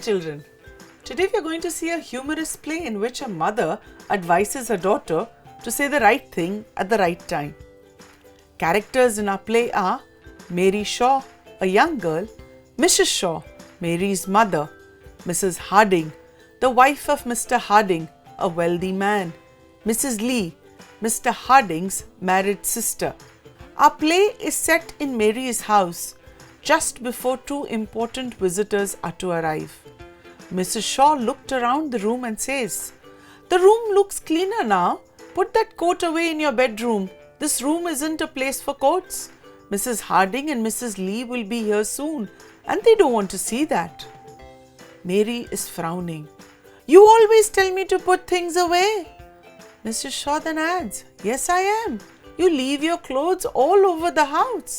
children. Today we are going to see a humorous play in which a mother advises her daughter to say the right thing at the right time. Characters in our play are Mary Shaw, a young girl, Mrs. Shaw, Mary's mother, Mrs. Harding, the wife of Mr. Harding, a wealthy man, Mrs. Lee, Mr. Harding's married sister. Our play is set in Mary's house just before two important visitors are to arrive. Mrs. Shaw looked around the room and says, "The room looks cleaner now. Put that coat away in your bedroom. This room isn't a place for coats. Mrs. Harding and Mrs. Lee will be here soon and they don't want to see that." Mary is frowning. "You always tell me to put things away." Mrs. Shaw then adds, "Yes, I am. You leave your clothes all over the house."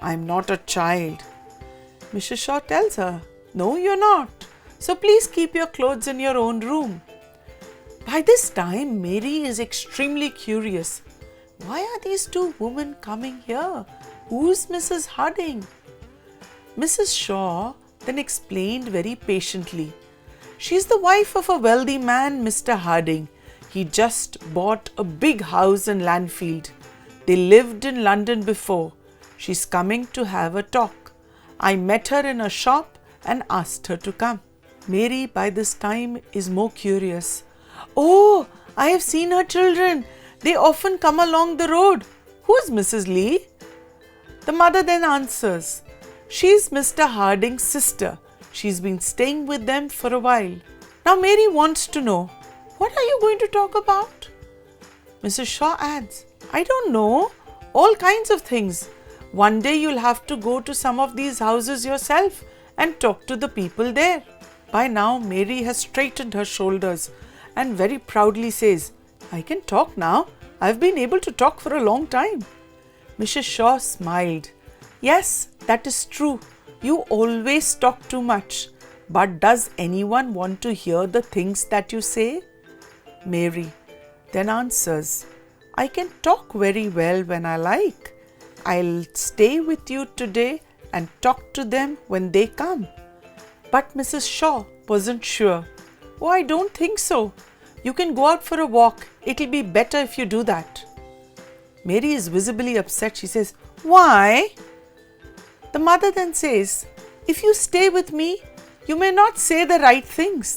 "I'm not a child." Mrs. Shaw tells her, "No, you're not. So please keep your clothes in your own room." By this time, Mary is extremely curious. Why are these two women coming here? Who's Mrs. Harding? Mrs. Shaw then explained very patiently. She's the wife of a wealthy man, Mr. Harding. He just bought a big house in Landfield. They lived in London before. She's coming to have a talk. I met her in a shop and asked her to come. Mary by this time is more curious. "Oh, I have seen her children. They often come along the road. Who's Mrs. Lee?" The mother then answers, "She's Mr. Harding's sister. She's been staying with them for a while." Now Mary wants to know, "What are you going to talk about?" Mrs. Shaw adds, "I don't know. All kinds of things. One day you'll have to go to some of these houses yourself and talk to the people there." By now Mary has straightened her shoulders and very proudly says, "I can talk now. I've been able to talk for a long time." Mrs. Shaw smiled. "Yes, that is true. You always talk too much. But does anyone want to hear the things that you say?" Mary then answers, "I can talk very well when I like. I'll stay with you today and talk to them when they come." But Mrs. Shaw wasn't sure. "Oh, I don't think so. You can go out for a walk. It'll be better if you do that." Mary is visibly upset. She says, "Why?" The mother then says, "If you stay with me, you may not say the right things."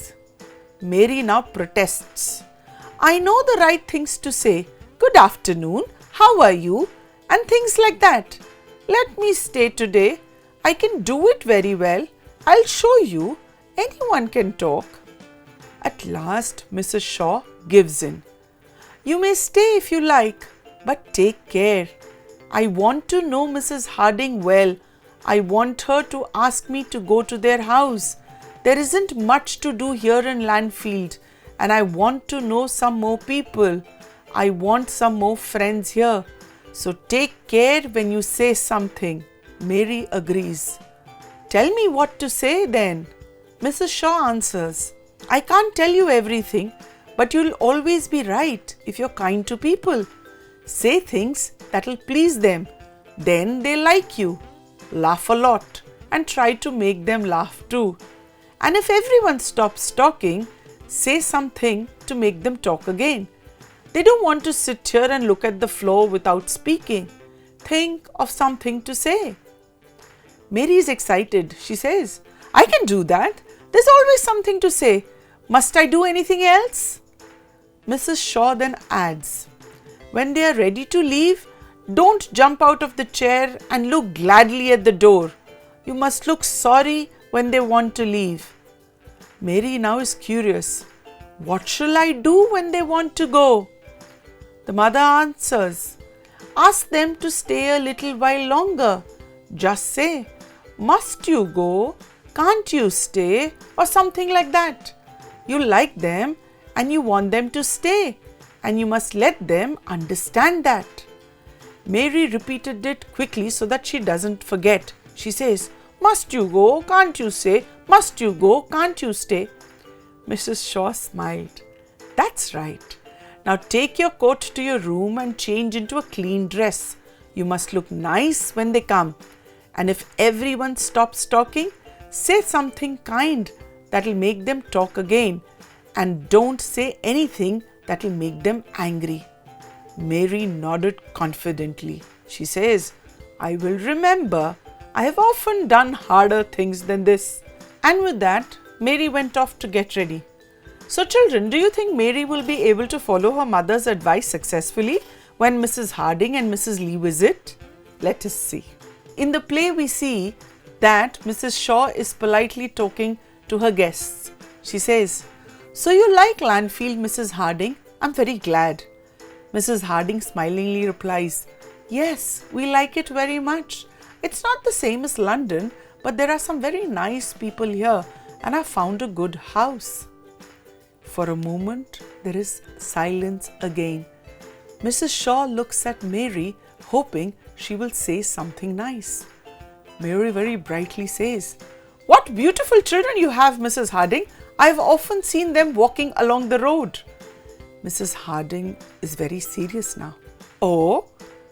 Mary now protests. "I know the right things to say. Good afternoon, how are you? And things like that. Let me stay today. I can do it very well. I'll show you. Anyone can talk." At last, Mrs. Shaw gives in. "You may stay if you like, but take care. I want to know Mrs. Harding well. I want her to ask me to go to their house. There isn't much to do here in Landfield, and I want to know some more people. I want some more friends here. So take care when you say something." Mary agrees. "Tell me what to say then." Mrs. Shaw answers, "I can't tell you everything, but you'll always be right if you're kind to people. Say things that'll please them. Then they like you. Laugh a lot and try to make them laugh too. And if everyone stops talking, say something to make them talk again. They don't want to sit here and look at the floor without speaking. Think of something to say." Mary is excited. She says, "I can do that. There's always something to say. Must I do anything else?" Mrs. Shaw then adds, "When they are ready to leave, don't jump out of the chair and look gladly at the door. You must look sorry when they want to leave." Mary now is curious. "What shall I do when they want to go?" The mother answers, "Ask them to stay a little while longer. Just say, 'Must you go? Can't you stay?' or something like that. You like them and you want them to stay, and you must let them understand that." Mary repeated it quickly so that she doesn't forget. She says, "Must you go? Can't you stay? Must you go? Can't you stay?" Mrs. Shaw smiled. "That's right. Now take your coat to your room and change into a clean dress. You must look nice when they come. And if everyone stops talking, say something kind that will make them talk again, and don't say anything that will make them angry. Mary nodded confidently. She says, I will remember. I have often done harder things than this. And with that, Mary went off to get ready. So children, do you think Mary will be able to follow her mother's advice successfully when Mrs. Harding and Mrs. Lee visit? Let us see. In the play, we see that Mrs. Shaw is politely talking to her guests. She says, So you like Lanfield, Mrs. Harding? I'm very glad. Mrs. Harding smilingly replies, Yes, we like it very much. It's not the same as London, but there are some very nice people here and I found a good house. For a moment, there is silence again. Mrs. Shaw looks at Mary, hoping she will say something nice. Mary very brightly says, What beautiful children you have, Mrs. Harding. I have often seen them walking along the road. Mrs. Harding is very serious now. Oh,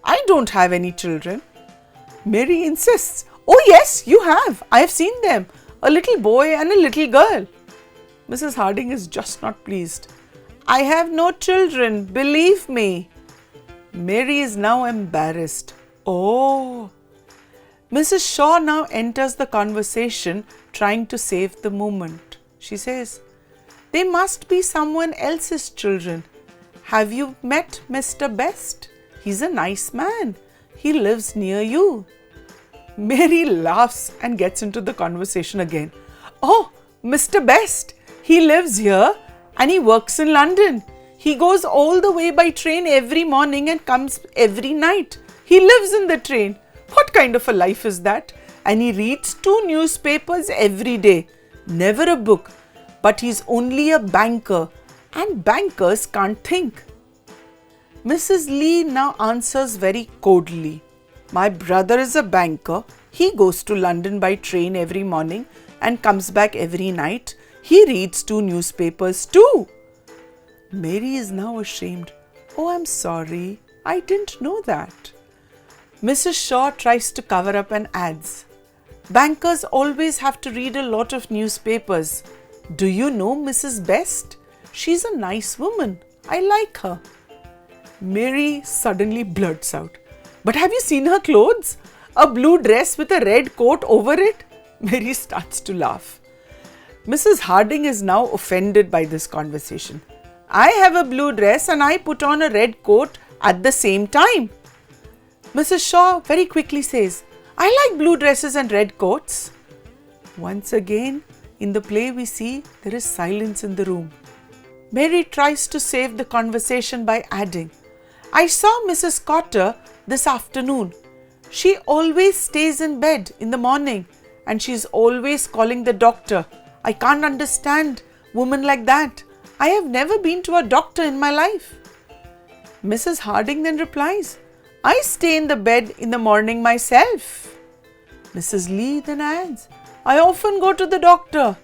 I don't have any children. Mary insists, Oh yes, you have. I have seen them. A little boy and a little girl. Mrs. Harding is just not pleased. I have no children, believe me. Mary is now embarrassed. Oh. Mrs. Shaw now enters the conversation, trying to save the moment. She says, They must be someone else's children. Have you met Mr. Best? He's a nice man. He lives near you. Mary laughs and gets into the conversation again. Oh, Mr. Best. He lives here and he works in London. He goes all the way by train every morning and comes every night. He lives in the train. What kind of a life is that? And he reads 2 newspapers every day. Never a book. But he's only a banker. And bankers can't think. Mrs. Lee now answers very coldly. My brother is a banker. He goes to London by train every morning and comes back every night. He reads 2 newspapers too. Mary is now ashamed. Oh, I'm sorry. I didn't know that. Mrs. Shaw tries to cover up and adds, Bankers always have to read a lot of newspapers. Do you know Mrs. Best? She's a nice woman. I like her. Mary suddenly blurts out, But have you seen her clothes? A blue dress with a red coat over it? Mary starts to laugh. Mrs. Harding is now offended by this conversation. I have a blue dress and I put on a red coat at the same time. Mrs. Shaw very quickly says, I like blue dresses and red coats. Once again, in the play we see there is silence in the room. Mary tries to save the conversation by adding, I saw Mrs. Cotter this afternoon. She always stays in bed in the morning and she's always calling the doctor. I can't understand women like that. I have never been to a doctor in my life. Mrs. Harding then replies, I stay in the bed in the morning myself. Mrs. Lee then adds, I often go to the doctor.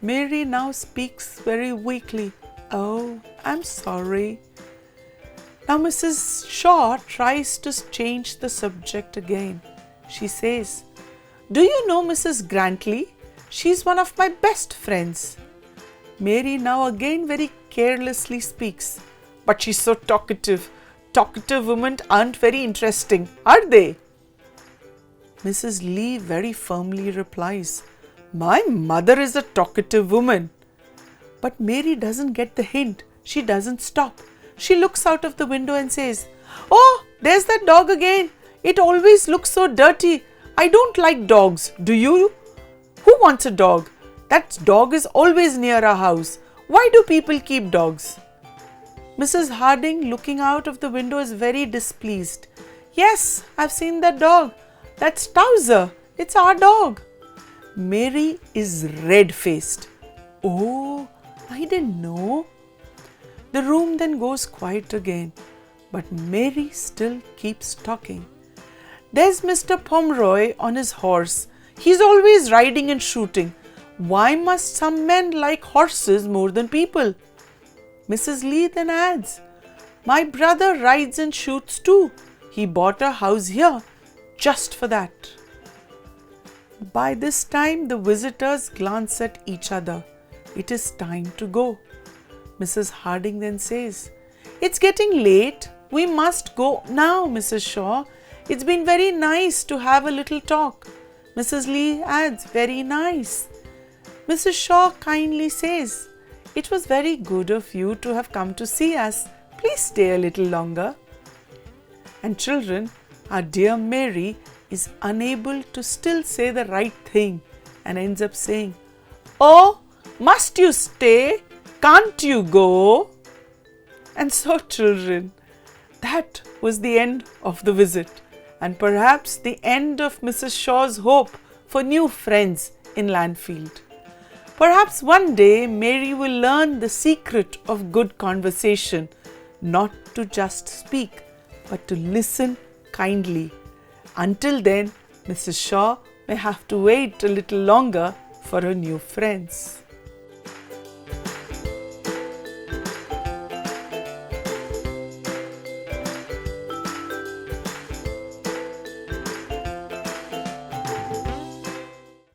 Mary now speaks very weakly. Oh, I'm sorry. Now Mrs. Shaw tries to change the subject again. She says, Do you know Mrs. Grantley? She's one of my best friends. Mary now again very carelessly speaks. But she's so talkative. Talkative women aren't very interesting, are they? Mrs. Lee very firmly replies, My mother is a talkative woman. But Mary doesn't get the hint. She doesn't stop. She looks out of the window and says, Oh, there's that dog again. It always looks so dirty. I don't like dogs. Do you? Who wants a dog? That dog is always near our house. Why do people keep dogs? Mrs. Harding, looking out of the window, is very displeased. Yes, I've seen that dog. That's Towser. It's our dog. Mary is red-faced. Oh, I didn't know. The room then goes quiet again, but Mary still keeps talking. There's Mr. Pomeroy on his horse. He's always riding and shooting. Why must some men like horses more than people? Mrs. Lee then adds, My brother rides and shoots too. He bought a house here just for that. By this time, the visitors glance at each other. It is time to go. Mrs. Harding then says, "It's getting late. We must go now, Mrs. Shaw. It's been very nice to have a little talk." Mrs. Lee adds, "Very nice." Mrs. Shaw kindly says, "It was very good of you to have come to see us. Please stay a little longer." And children, our dear Mary is unable to still say the right thing and ends up saying, "Oh, must you stay? Can't you go?" And so, children, that was the end of the visit, and perhaps the end of Mrs. Shaw's hope for new friends in Landfield. Perhaps one day Mary will learn the secret of good conversation, not to just speak, but to listen kindly. Until then, Mrs. Shaw may have to wait a little longer for her new friends.